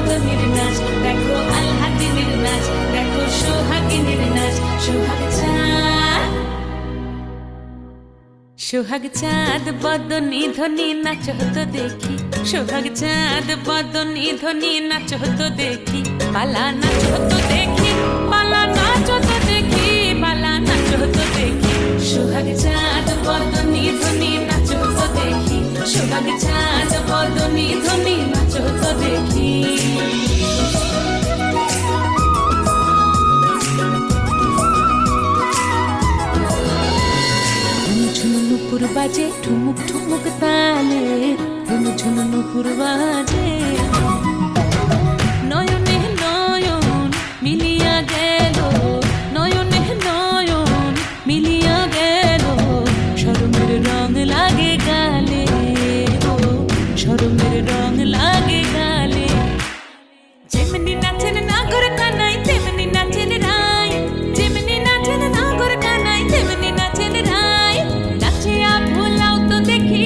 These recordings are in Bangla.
মদনের নাচ, দেখো আল্লাদিনের নাচ, দেখো সোহাগিনীর নাচ। সোহাগ চাঁদ বদনী ধ্বনি নাচ হতো দেখি, সোহাগ চাঁদ বদনী ধ্বনি নাচ হতো দেখি, পালা নাচ হতো দেখি, পালা নাচ হতো দেখি, পালা নাচ হতো দেখি। সোহাগ চাঁদ বদনী ধ্বনি নাচ হতো দেখি, সোহাগ চাঁদ বদনী ধ্বনি নাচ হতো দেখি। নুপুর বাজে ঠুমুক ঠুমুক তালে, ঝুনঝুন নুপুর বাজে, নয়নে নয়ন মিলিয়া গেল, নয়নে নয়ন মিলিয়া গেল, শরমের রং লাগে গালে, ও শরমের রং লাগে গালে। যেমনি নাচেন নাগর কানাই তেমনি নাচেন রাই, যেমনি নাচেন নাগর কানাই তেমনি নাচেন রাই। নাচিয়া ভুলাও তো দেখি,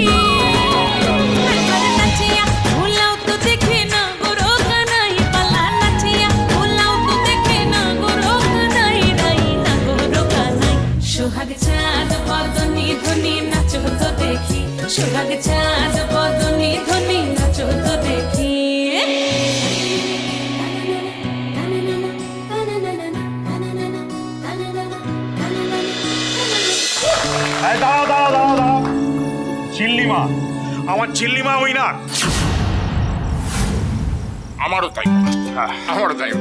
নাচিয়া ভুলাও তো দেখি নাগর কানাই, পালা নাচিয়া ভুলাও তো দেখি নাগর কানাই, রাই নাগর কানাই। সোহাগ চাঁদ বদনী ধ্বনি নাচ হতো দেখি, সোহাগ চাঁদ বদনী ধ্বনি নাচ হতো দেখি। দাঁড়াও দাঁড়াও দাঁড়াও দাঁড়াও, চিল্লিমা, আমার চিল্লিমা ওই না। আমারও তাই, আমারও তাই,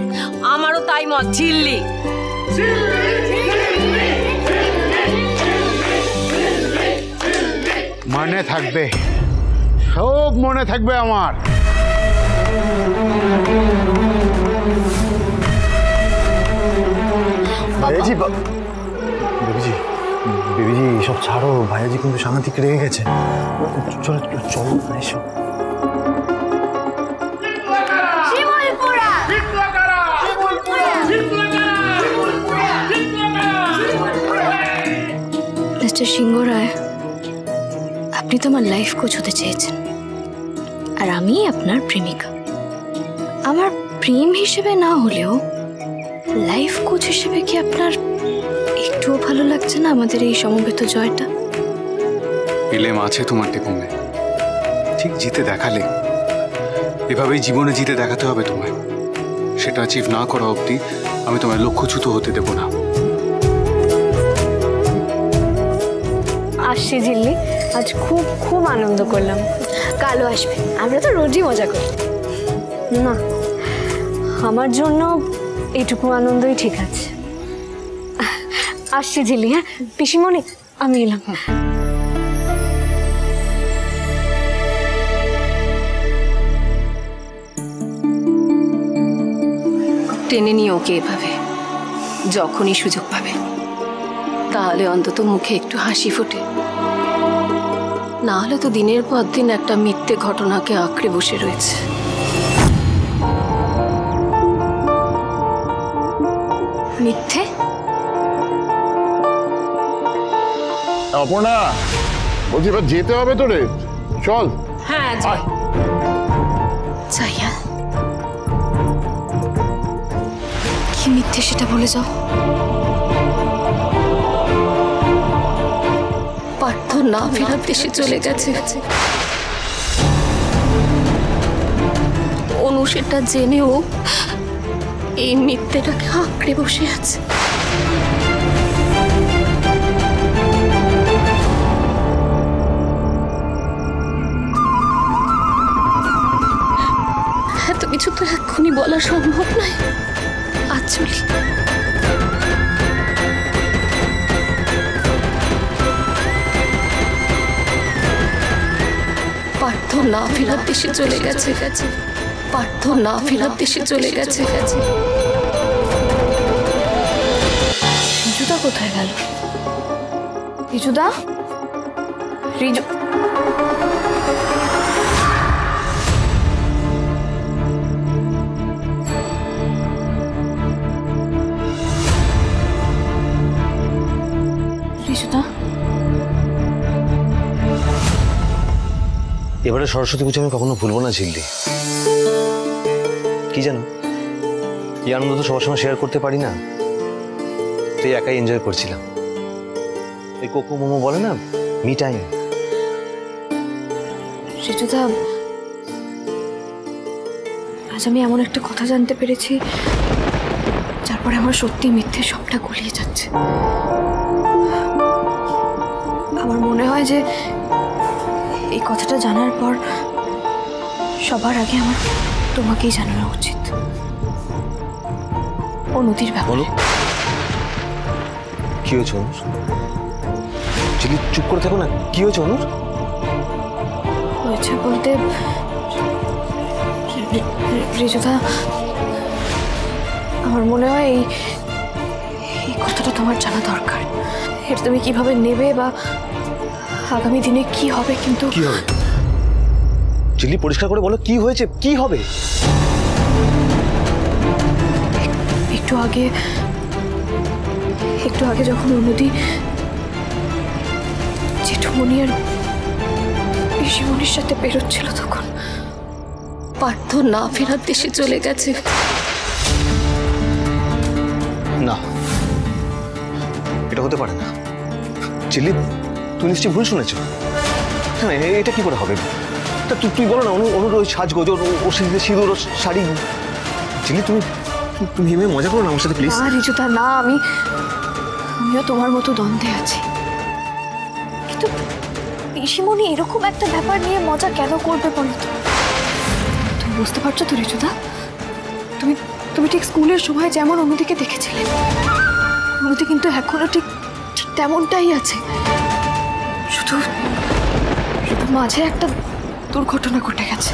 আমারও তাই মত। চিল্লি মনে থাকবে, সব মনে থাকবে আমার। ভাইয়াজি, বেবিজি, বেবিজি এসব ছাড়ো, ভাইয়াজি কিন্তু সাংঘাতিক রেগে গেছে। চলো চলো এসো। মিস্টার সিংহ রায়, আপনি তো আমার লাইফ কোচ হতে চেয়েছেন, আর আমি আপনার প্রেমিকা। আমার প্রেম হিসেবে না হলেও লাইফ কোচ হিসেবে কি আপনার একটুও ভালো লাগছে না আমাদের এই সমবেত জয়টা? এলেম আছে তোমার টেকুমে, ঠিক জিতে দেখালে। এভাবেই জীবনে জিতে দেখাতে হবে তোমায়। সেটা অ্যাচিভ না করা অবধি আমি তোমায় লক্ষ্যচ্যুত হতে দেব না। আসছি ঝিল্লি, আজ খুব খুব আনন্দ করলাম। কালও আসবে, আমরা তো রোজই মজা করি। না, আমার জন্য এইটুকু আনন্দই ঠিক আছে। আসছি ঝিল্লি। হ্যাঁ পিসিমণি, আমি এলাম। টেনে নিয়ে ওকে এভাবে যখনই সুযোগ পাবে, তাহলে অন্তত মুখে একটু হাসি ফোটে। না হলে তো দিনের পর দিন একটা মিথ্যে ঘটনাকে আঁকড়ে বসে রয়েছে। মিথ্যে? অপর্ণা, বলছি এবার যেতে হবে তো রে, চল। হ্যাঁ যাই। কি মিথ্যে সেটা বলে যাও। পার্থ না ফেরার দেশে চলে গেছে। অনু সেটা জেনেও এই মিথ্যেটাকে আঁকড়ে বসে আছে। এত কিছু তো এক্ষুনি বলা সম্ভব নয়। আজ চলি। পার্থ না ফেরার দেশে চলে গেছে। পার্থ না ফেরার দেশে চলে গেছে। রিজুদা কোথায় গেল? রিজুদা, রিজু, রিজুদা। এবারে সরস্বতী পুজো আমি কখনো ভুলবো না ঝিল্লি। কি জানো, এই আনন্দ তো সবার সঙ্গে শেয়ার করতে পারি না, তাই একাই এনজয় করছিলাম। এই কোকো মোমো বলে না, মি টাইম। ঋতুদা, আজ আমি এমন একটা কথা জানতে পেরেছি তারপরে আমার সত্যি মিথ্যে সবটা গলিয়ে যাচ্ছে। আমার মনে হয় যে এই কথাটা জানার পর সবার আগে আমার তোমাকেই জানানো উচিত। ও নদীর ব্যাপারে। কি হয়েছে অনুর? চিলি, চুপ করে থাকো না। কি হয়েছে অনুর? হয়েছে বলতে ঋতুদা, আমার মনে হয় এই কথাটা তোমার জানা দরকার। এটা তুমি কিভাবে নেবে বা আগামী দিনে কি হবে, কিন্তু কি হবে? চিলি, পরিষ্কার করে বলো, কি হয়েছে, কি হবে? একটু আগে যখন নদী জেঠুমনি আর পিসিমনির সাথে বেরোচ্ছিল, তখন পার্থ না ফেরার দেশে চলে গেছে। না, এটা হতে পারে না। চিলি, তুই নিশ্চয়ই ভুল শুনেছ। না, এটা কি করে হবে? তুই বলো না, অনুর ওই সাজগোজ, ওর সিঁদুর, ওর শাড়ি। চিলি, তুমি এমনি মজা করো না আমার সাথে, প্লিজ। না ঋতুদা, না, আমিও তোমার মতো দ্বন্দ্বে আছি, কিন্তু পিসিমনি এরকম একটা ব্যাপার নিয়ে মজা কেন করবে বলো তো? তুমি বুঝতে পারছো তো ঋতুদা? তুমি ঠিক স্কুলের সময় যেমন অনুদিকে দেখেছিলে, অনুদি কিন্তু এখনো ঠিক তেমনটাই আছে। শুধু মাঝে একটা দুর্ঘটনা ঘটে গেছে।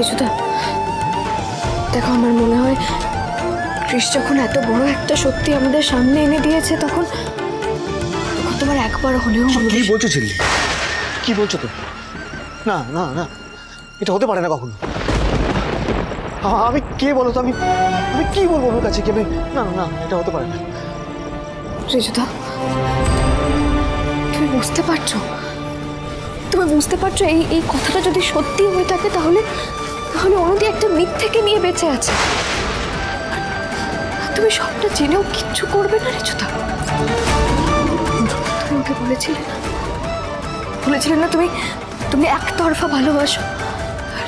ঋতুদা, দেখো, আমার মনে হয় কৃষ যখন এত বড় একটা সত্যি আমাদের সামনে এনে দিয়েছে, তখন তোমার একবার হলেও। কি বলছো চিলি? কি বলছো তো? না না না, এটা হতে পারে না কখনো। আমি কে বলো তো? আমি কি বলবো ওর কাছে? না না, এটা হতে পারে না। ঋতুদা, তুমি বুঝতে পারছো? এই কথাটা যদি সত্যি হয়ে থাকে, তাহলে অনুদি একটা মিথ্যেকে নিয়ে বেঁচে আছে। তুমি সবটা জেনেও কিচ্ছু করবে না ঋতুদা? তুমি ওকে বলেছিলে না তুমি একতরফা ভালোবাসো,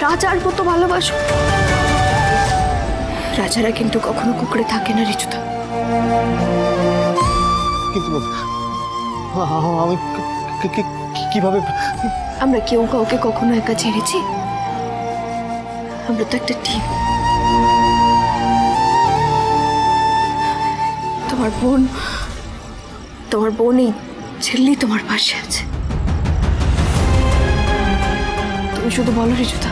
রাজার মতো ভালোবাসো। রাজারা কিন্তু কখনো কুকড়ে থাকে না ঋতুদা। কিন্তু আমি কিভাবে? আমরা কেউ কাউকে কখনো একা ছেড়েছি? আমরা তো একটা টিম। তোমার বোন এই ছেলে তোমার পাশে আছে। তুমি শুধু বলো ঋতুদা,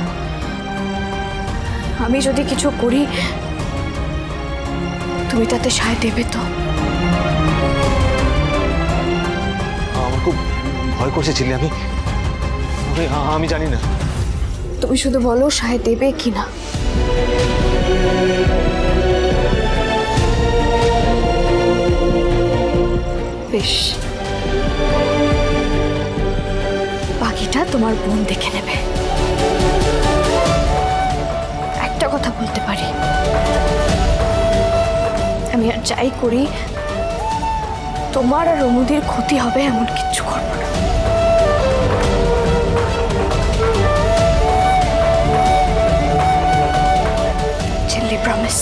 আমি যদি কিছু করি তুমি তাতে সায় দেবে তো? আমার খুব ভয় করছে চিলি, আমি জানি না। তুমি শুধু বলো সায় দেবে কিনা। বেশ, বাকিটা তোমার বোন দেখে নেবে। একটা কথা বলতে পারি, আমি আর যাই করি তোমার আর অনুদির ক্ষতি হবে এমন কিচ্ছু করব না। চিল্লি, প্রমিস।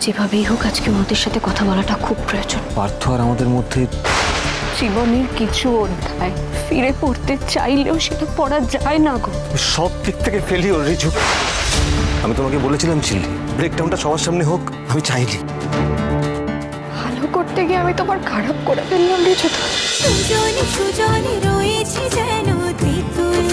যেভাবেই হোক আজকে অনুদির সাথে কথা বলাটা খুব প্রয়োজন। পার্থ আর আমাদের মধ্যে জীবনের কিছু অধ্যায় ফিরে পড়তে চাইলেও সেটা পড়া যায় না গো। সব দিক থেকে ফেলিওর রিজু। আমি তোমাকে বলেছিলাম চিল্লি, ব্রেকডাউনটা সবার সামনে হোক, আমি চাইনি। ভালো করতে গিয়ে আমি তোমার খারাপ করে ফেললাম রিজু। সুজনে রয়েছে যেন তেঁতুল